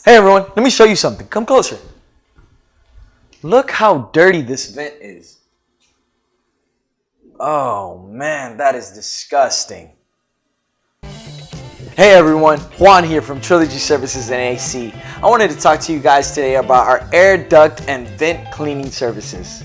Hey everyone, let me show you something. Come closer. Look how dirty this vent is. Oh man, that is disgusting. Hey everyone, Juan here from Trilogy Services and AC. I wanted to talk to you guys today about our air duct and vent cleaning services.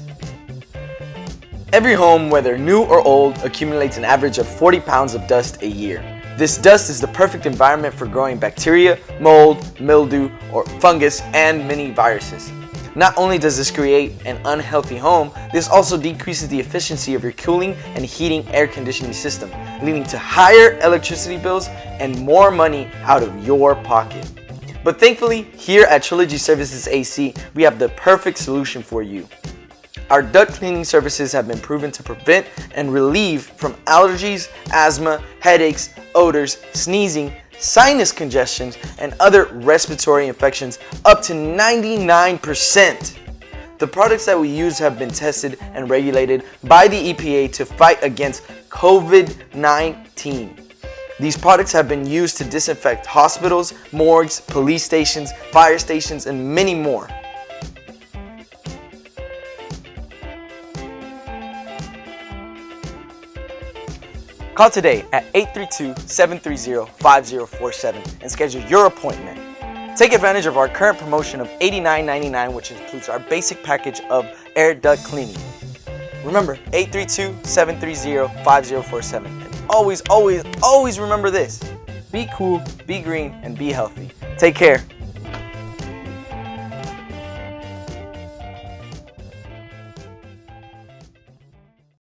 Every home, whether new or old, accumulates an average of 40 pounds of dust a year. This dust is the perfect environment for growing bacteria, mold, mildew, or fungus, and many viruses. Not only does this create an unhealthy home, this also decreases the efficiency of your cooling and heating air conditioning system, leading to higher electricity bills and more money out of your pocket. But thankfully, here at Trilogy Services AC, we have the perfect solution for you. Our duct cleaning services have been proven to prevent and relieve from allergies, asthma, headaches, odors, sneezing, sinus congestions, and other respiratory infections up to 99%. The products that we use have been tested and regulated by the EPA to fight against COVID-19. These products have been used to disinfect hospitals, morgues, police stations, fire stations, and many more. Call today at 832-730-5047 and schedule your appointment. Take advantage of our current promotion of $89.99, which includes our basic package of air duct cleaning. Remember, 832-730-5047. And always remember this: be cool, be green, and be healthy. Take care.